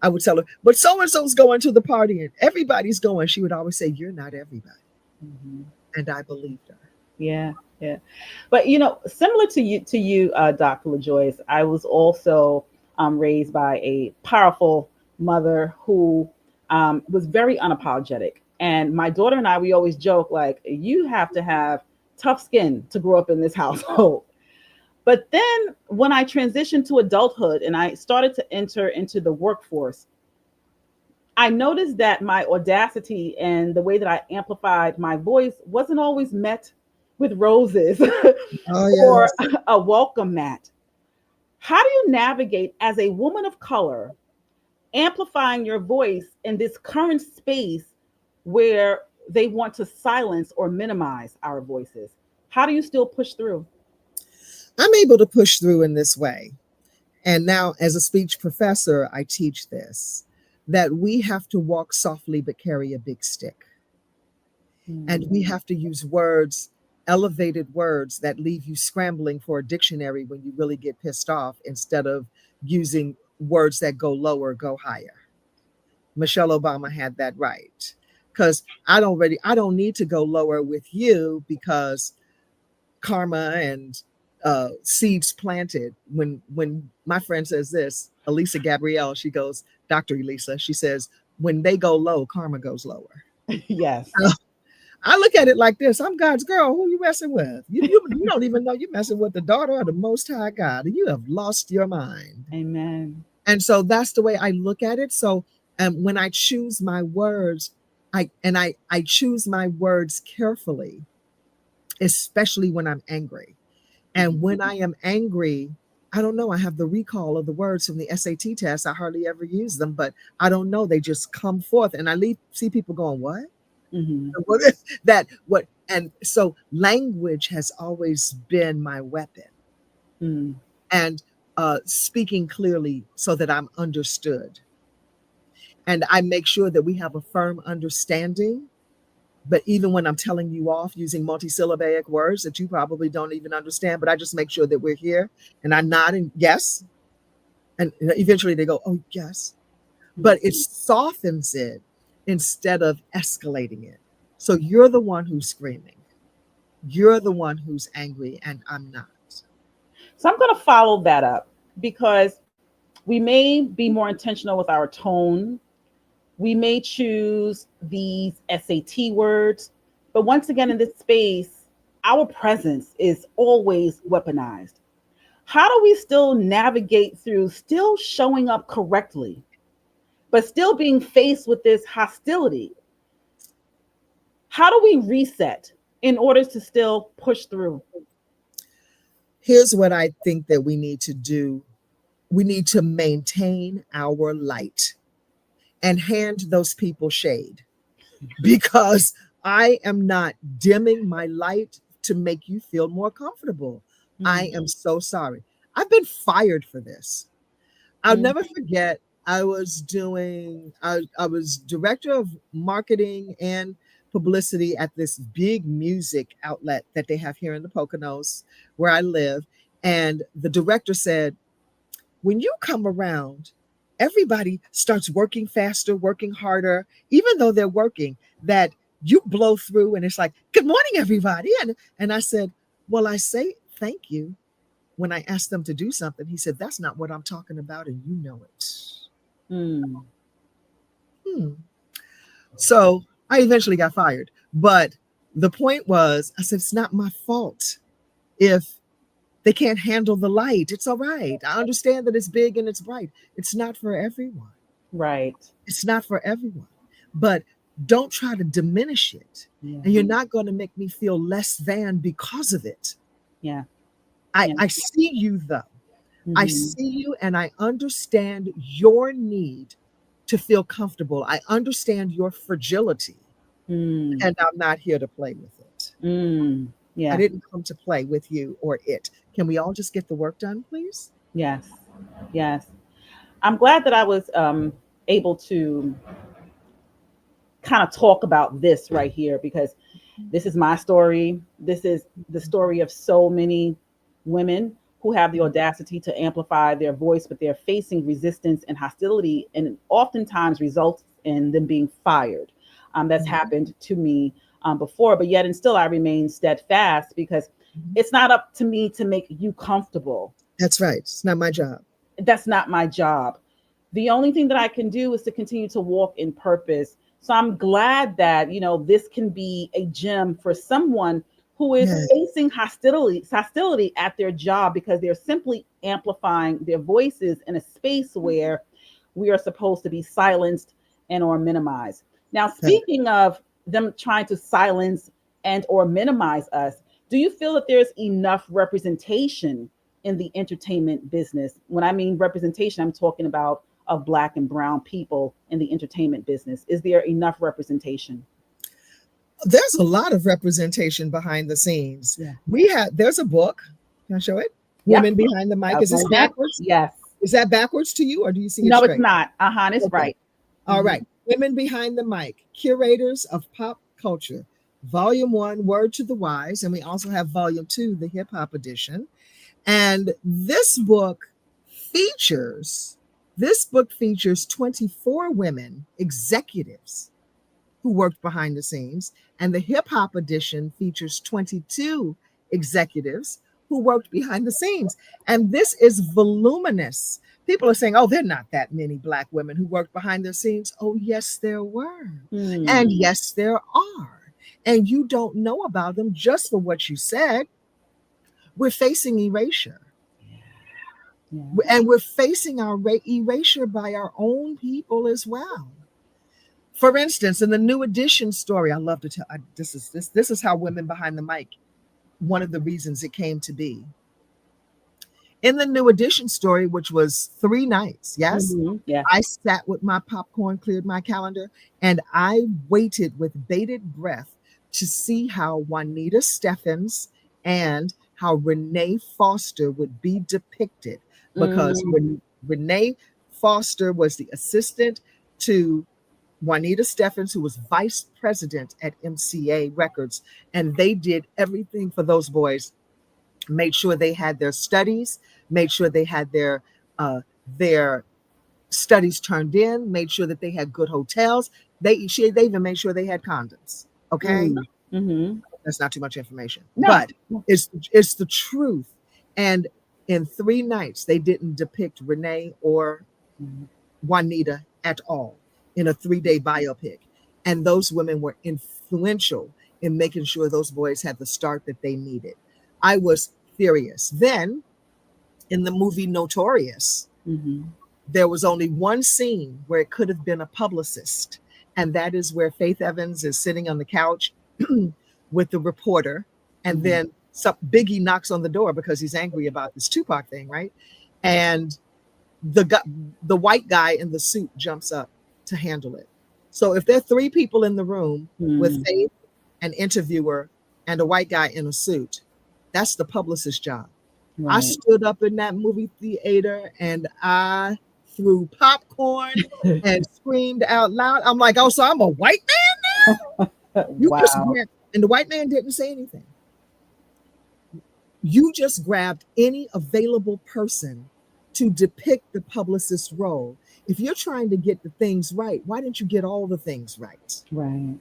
I would tell her, but so and so's going to the party and everybody's going. She would always say, you're not everybody. Mhm. And I believed her. Yeah, yeah. But similar to you, Dr. LaJoyce, I was also raised by a powerful mother who was very unapologetic. And my daughter and I, we always joke like, you have to have tough skin to grow up in this household. But then when I transitioned to adulthood and I started to enter into the workforce, I noticed that my audacity and the way that I amplified my voice wasn't always met with roses Oh, or yes. a welcome mat. How do you navigate as a woman of color amplifying your voice in this current space where they want to silence or minimize our voices? How do you still push through? I'm able to push through in this way. And now, as a speech professor, I teach this, that we have to walk softly but carry a big stick. And we Mm, have to use words, elevated words that leave you scrambling for a dictionary when you really get pissed off, instead of using words that go lower, go higher. Michelle Obama had that right. Because I don't need to go lower with you, because karma and seeds planted. When my friend says this, Elisa Gabrielle, she goes, Dr. Elisa, she says, when they go low, karma goes lower. yes. I look at it like this: I'm God's girl. Who you messing with? You don't even know you're messing with the daughter of the Most High God. You have lost your mind. Amen. And so that's the way I look at it. So when I choose my words, I choose my words carefully, especially when I'm angry. And Mhm. when I am angry, I don't know. I have the recall of the words from the SAT test. I hardly ever use them, but I don't know. They just come forth, and see people going, "What? Mhm. What is that? What?" And so language has always been my weapon, Mm. and speaking clearly so that I'm understood. And I make sure that we have a firm understanding. But even when I'm telling you off using multisyllabic words that you probably don't even understand, but I just make sure that we're here, and I nod and yes. And eventually they go, oh, yes. But it softens it instead of escalating it. So you're the one who's screaming. You're the one who's angry, and I'm not. So I'm going to follow that up because we may be more intentional with our tone. We may choose these SAT words, but once again, in this space, our presence is always weaponized. How do we still navigate through still showing up correctly, but still being faced with this hostility? How do we reset in order to still push through? Here's what I think that we need to do. We need to maintain our light and hand those people shade, because I am not dimming my light to make you feel more comfortable. I Mm, am so sorry. I've been fired for this. I'll mm, never forget. I was director of marketing and publicity at this big music outlet that they have here in the Poconos where I live. And the director said, when you come around, everybody starts working faster, working harder, even though they're working, that you blow through and it's like, good morning, everybody. And I said, well, I say thank you when I ask them to do something. He said, that's not what I'm talking about, and you know it. mm. Hmm. So I eventually got fired. But the point was, I said, it's not my fault if they can't handle the light. It's all right. I understand that it's big and it's bright. It's not for everyone. Right. It's not for everyone. But don't try to diminish it. Yeah. And you're not going to make me feel less than because of it. Yeah. I, Yeah. I see you though. I Hmm. see you and I understand your need to feel comfortable. I understand your fragility, Mm, and I'm not here to play with it. mm. I Yeah. didn't come to play with you or it. Can we all just get the work done, please? Yes. Yes. I'm glad that I was able to kind of talk about this right here because this is my story. This is the story of so many women who have the audacity to amplify their voice, but they're facing resistance and hostility, and oftentimes results in them being fired. That's Mhm. happened to me before, but yet and still I remain steadfast because Mhm. it's not up to me to make you comfortable. That's right. It's not my job. That's not my job. The only thing that I can do is to continue to walk in purpose. So I'm glad that, this can be a gem for someone who is Yeah. facing hostility at their job because they're simply amplifying their voices in a space where we are supposed to be silenced and or minimized. Now, Right. speaking of them trying to silence and or minimize us, do you feel that there's enough representation in the entertainment business? When I mean representation, I'm talking about of Black and brown people in the entertainment business. Is there enough representation? There's a lot of representation behind the scenes. Yeah. There's a book. Can I show it? Yep. Women Behind the I Mic. was Is this going back. backwards? Yes. Is that backwards to you, or do you see it No, it's straight? not. It's Okay. right. All Mhm. right. Women Behind the Mic, Curators of Pop Culture, Volume 1, Word to the Wise. And we also have Volume 2, the Hip Hop Edition. And features, this book features 24 women executives who worked behind the scenes. And the Hip Hop Edition features 22 executives who worked behind the scenes. And this is voluminous. People are saying, oh, there are not that many Black women who worked behind the scenes. Oh, yes, there were. And Mm. yes, there are. And you don't know about them just for what you said. We're facing erasure. Yeah. And we're facing our erasure by our own people as well. For instance, in the New Edition story, I love to tell this is how Women Behind the Mic, one of the reasons it came to be. In the New Edition story, which was 3 nights, yes, Yeah. I sat with my popcorn, cleared my calendar, and I waited with bated breath to see how Juanita Steffens and how Renee Foster would be depicted, because Mm. when Renee Foster was the assistant to Juanita Steffens, who was vice president at MCA Records, and they did everything for those boys, made sure they had their studies, made sure they had their their studies turned in, made sure that they had good hotels. They even made sure they had condoms. Okay, Mm. Mm-hmm. that's not too much information, No. but it's the truth. And in 3 nights, they didn't depict Renee or Mhm. Juanita at all in a 3-day biopic. And those women were influential in making sure those boys had the start that they needed. I was furious. Then in the movie Notorious, Mhm. there was only one scene where it could have been a publicist, and that is where Faith Evans is sitting on the couch with the reporter, and Mhm. then Biggie knocks on the door because he's angry about this Tupac thing, right? And the white guy in the suit jumps up to handle it. So if there are 3 people in the room with Mm. Faith, an interviewer, and a white guy in a suit, that's the publicist's job. I Right. stood up in that movie theater and I threw popcorn and screamed out loud. I'm like, oh, so I'm a white man? You just Wow. grabbed, and the white man didn't say anything. You just grabbed any available person to depict the publicist's role. If you're trying to get the things right, why didn't you get all the things right? Right.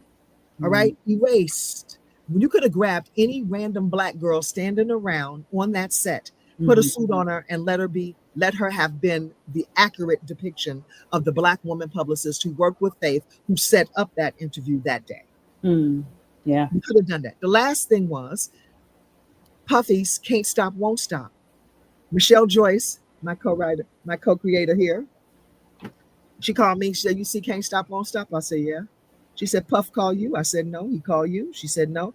All Right. right, erased. You could have grabbed any random black girl standing around on that set, put a Mhm. suit on her, and let her have been the accurate depiction of the black woman publicist who worked with Faith, who set up that interview that day. Mm. Yeah. You could have done that. The last thing was Puffy's Can't Stop, Won't Stop. Michelle Joyce, my co-writer, my co-creator here, she called me. She said, "You see Can't Stop, Won't Stop?" I said, "Yeah." She said, "Puff call you?" I said, "No." "He called you?" She said, "No."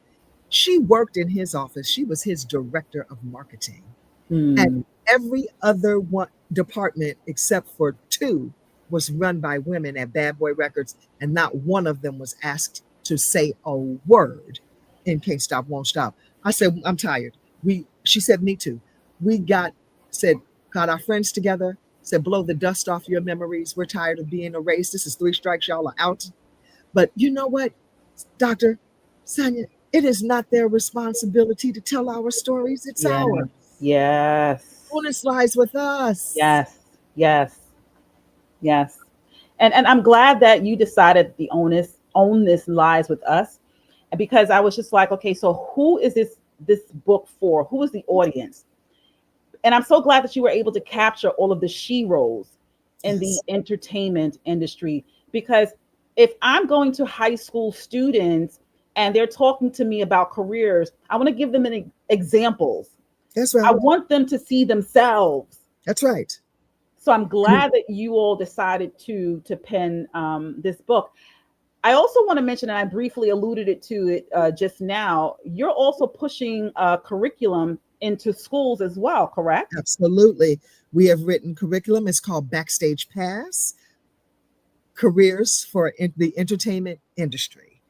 She worked in his office. She was his director of marketing. And Mm. every other one department except for 2 was run by women at Bad Boy Records, and not one of them was asked to say a word in Can't Stop, Won't Stop. I said, "I'm tired." She said, "Me too." We got our friends together, said, "Blow the dust off your memories. We're tired of being erased. This is 3 strikes, y'all are out." But you know what, Dr. Sanya, it is not their responsibility to tell our stories. It's Yeah. ours. Yes. Onus lies with us. Yes. Yes. Yes. And I'm glad that you decided the onus lies with us, because I was just like, okay, so who is this book for? Who is the audience? And I'm so glad that you were able to capture all of the she roles in the Yes. entertainment industry. Because if I'm going to high school students and they're talking to me about careers, I want to give them examples. That's I right. want them to see themselves. That's right. So I'm And glad that you all decided to pen this book. I also want to mention, and I briefly alluded to it just now, you're also pushing curriculum into schools as well, correct? absolutely. We have written curriculum. It's called Backstage Pass, Careers for the Entertainment Industry.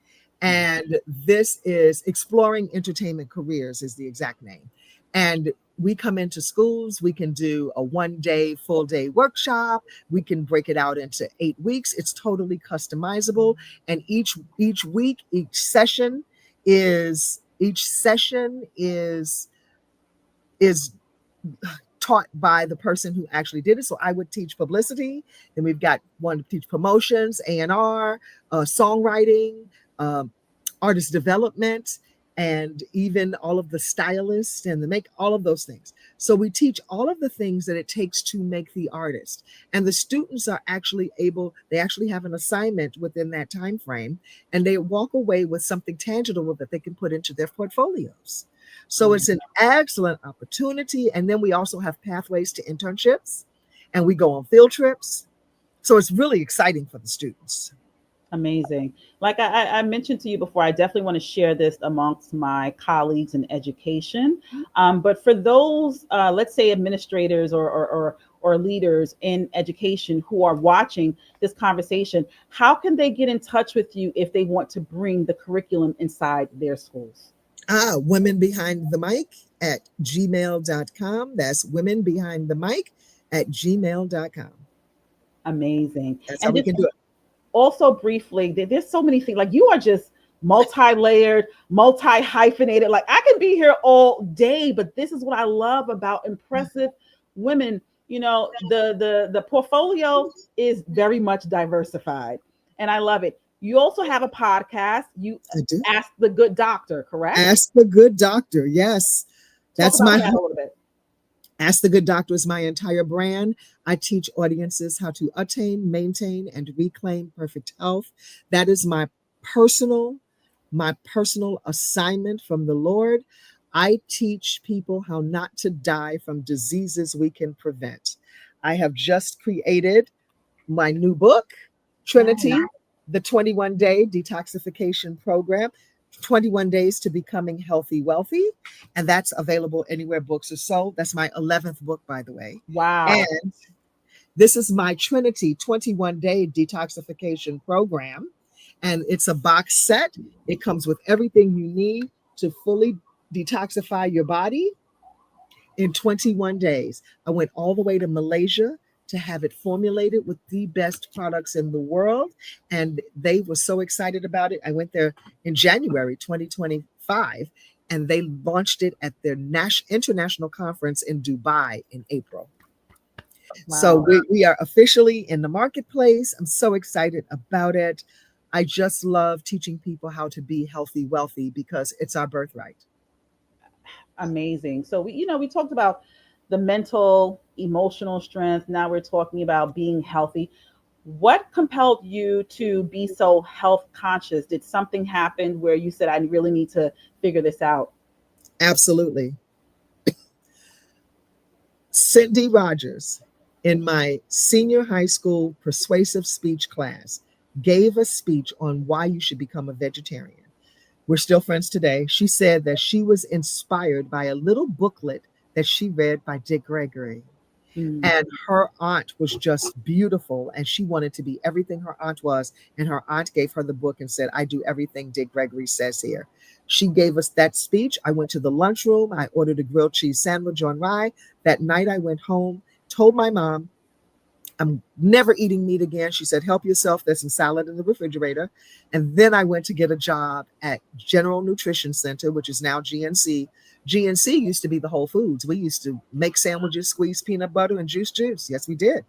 And this is Exploring Entertainment Careers is the exact name. And we come into schools, we can do a 1-day, full day workshop. We can break it out into 8 weeks. It's totally customizable. And each week, each session is taught by the person who actually did it. So I would teach publicity. Then we've got one to teach promotions, A&R, songwriting, um, artist development, and even all of the stylists and the make all of those things. So we teach all of the things that it takes to make the artist. And the students are actually they actually have an assignment within that time frame, and they walk away with something tangible that they can put into their portfolios. So Mm. it's an excellent opportunity. And then we also have pathways to internships, and we go on field trips. So it's really exciting for the students. Amazing. Like I mentioned to you before, I definitely want to share this amongst my colleagues in education. But for those, let's say, administrators or leaders in education who are watching this conversation, how can they get in touch with you if they want to bring the curriculum inside their schools? Women Behind the Mic at gmail.com. That's Women Behind the Mic at gmail.com. Amazing. That's how And we just can do it. also briefly, there's so many things. Like, you are just multi-layered, multi-hyphenated. Like, I can be here all day, but this is what I love about impressive women the portfolio is very much diversified, and I love it. You also have a podcast. You I do. Ask the Good Doctor, correct? Ask the Good Doctor. Yes. Talk That's about my that a little bit. Ask the Good Doctor is my entire brand. I teach audiences how to attain, maintain, and reclaim perfect health. That is personal, my personal assignment from the Lord. I teach people how not to die from diseases we can prevent. I have just created my new book, Trinity, Nice. the 21-day detoxification program, 21 days to becoming healthy, wealthy. And that's available anywhere books are sold. That's my 11th book, by the way. Wow. And this is my Trinity 21-day detoxification program. And it's a box set. It comes with everything you need to fully detoxify your body in 21 days. I went all the way to Malaysia to have it formulated with the best products in the world. And they were so excited about it. I went there in January 2025, and they launched it at their international conference in Dubai in April. So Wow. we are officially in the marketplace. I'm so excited about it. I just love teaching people how to be healthy, wealthy, because it's our birthright. Amazing. So we talked about the mental, emotional strength. Now we're talking about being healthy. What compelled you to be so health conscious? Did something happen where you said, I really need to figure this out? Absolutely. Cindy Rogers, in my senior high school persuasive speech class, gave a speech on why you should become a vegetarian. We're still friends today. She said that she was inspired by a little booklet that she read by Dick Gregory. Mm. And her aunt was just beautiful, and she wanted to be everything her aunt was. And her aunt gave her the book and said, I do everything Dick Gregory says here. She gave us that speech. I went to the lunchroom. I ordered a grilled cheese sandwich on rye. That night I went home, told my mom, I'm never eating meat again. She said, help yourself. There's some salad in the refrigerator. And then I went to get a job at General Nutrition Center, which is now GNC. GNC used to be the Whole Foods. We used to make sandwiches, squeeze peanut butter, and juice. Yes, we did.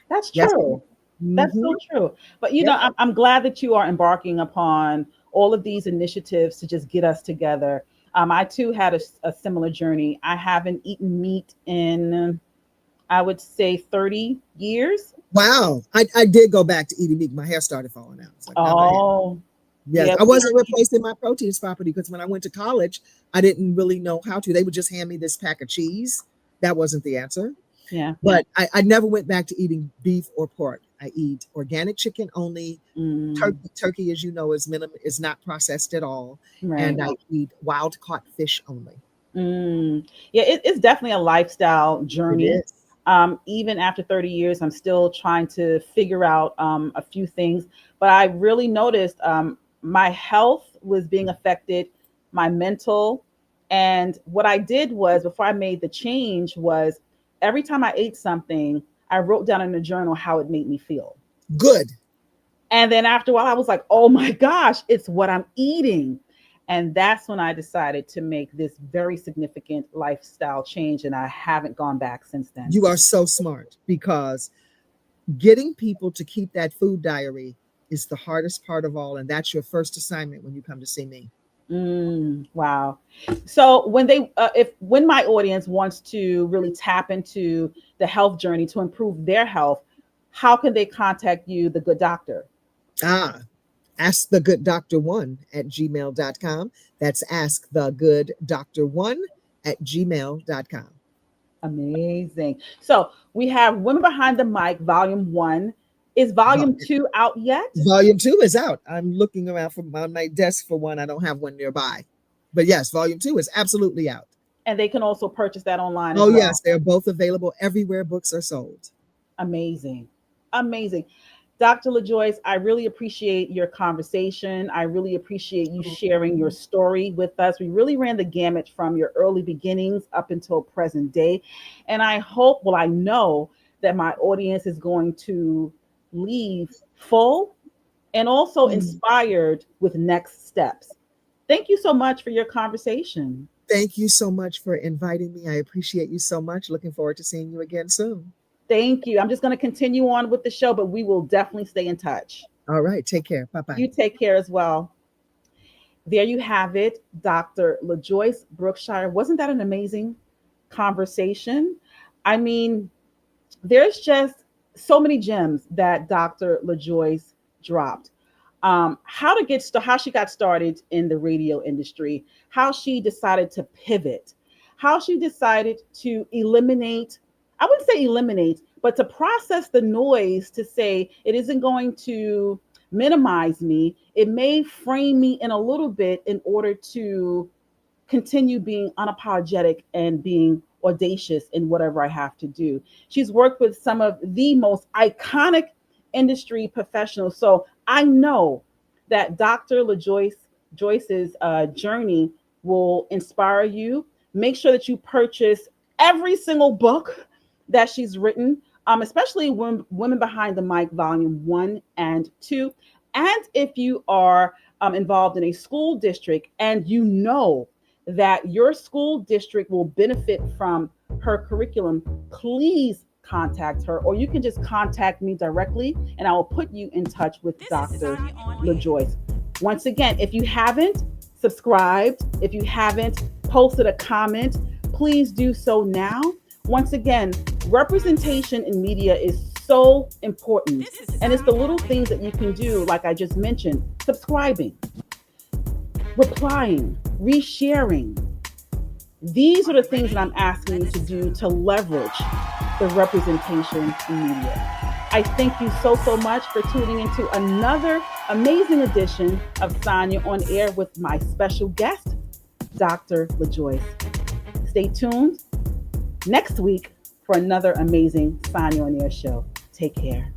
That's Yes. true. That's Mm-hmm. so true. But Yep. I'm glad that you are embarking upon all of these initiatives to just get us together. I too had a similar journey. I haven't eaten meat in, I would say, 30 years. Wow. I did go back to eating meat. My hair started falling out. It's like, no, I had. Oh, Yes. yeah. I wasn't replacing my proteins properly because when I went to college, I didn't really know how to. They would just hand me this pack of cheese. That wasn't the answer. Yeah. But I never went back to eating beef or pork. I eat organic chicken only. Mm, Turkey, as you know, is not processed at all. right. And I eat wild caught fish only. Yeah, it's definitely a lifestyle It journey. is. Even after 30 years, I'm still trying to figure out a few things. But I really noticed my health was being affected, my mental. And what I did was, before I made the change, was every time I ate something, I wrote down in a journal how it made me feel. Good. And then after a while, I was like, oh my gosh, it's what I'm eating. And that's when I decided to make this very significant lifestyle change. And I haven't gone back since then. You are so smart because getting people to keep that food diary is the hardest part of all. And that's your first assignment when you come to see me. Wow. So when my audience wants to really tap into the health journey to improve their health, how can they contact you, the Good Doctor? Ah, ask the good doctor one at gmail.com. That's ask the good doctor one at gmail.com. Amazing. So we have Women Behind the Mic, Volume One. Is Vo- Volume Two out yet? Volume two is out. I'm looking around on my desk for one. I don't have one nearby. But yes, volume two is absolutely out. And they can also purchase that online as Oh, yes, well. they're both available everywhere books are sold. Amazing. Amazing. Dr. LaJoyce, I really appreciate your conversation. I really appreciate you sharing your story with us. We really ran the gamut from your early beginnings up until present day. And I hope, well, I know that my audience is going to leave full and also Mm. inspired with next steps. Thank you so much for your conversation. Thank you so much for inviting me. I appreciate you so much. Looking forward to seeing you again soon. Thank you. I'm just going to continue on with the show, but we will definitely stay in touch. All right. Take care. Bye bye. You take care as well. There you have it, Dr. LaJoyce Brookshire. Wasn't that an amazing conversation? I mean, there's just so many gems that Dr. LaJoyce dropped. How she got started in the radio industry, how she decided to pivot, how she decided to eliminate, I wouldn't say eliminate, but to process the noise to say it isn't going to minimize me. It may frame me in a little bit in order to continue being unapologetic and being audacious in whatever I have to do. She's worked with some of the most iconic industry professionals. So I know that Dr. Joyce's journey will inspire you. Make sure that you purchase every single book that she's written, especially Women Behind the Mic, Volume 1 and 2. And if you are involved in a school district and you know that your school district will benefit from her curriculum, please contact her, or you can just contact me directly and I will put you in touch with Dr. LaJoyce. Once again, if you haven't subscribed, if you haven't posted a comment, please do so now. Once again, representation in media is so important. And it's the little things that you can do, like I just mentioned, subscribing, replying, resharing. These are the things that I'm asking you to do to leverage the representation in media. I thank you so, so much for tuning into another amazing edition of Sanya On Air with my special guest, Dr. LaJoyce. Stay tuned next week for another amazing Sanya On Air show. Take care.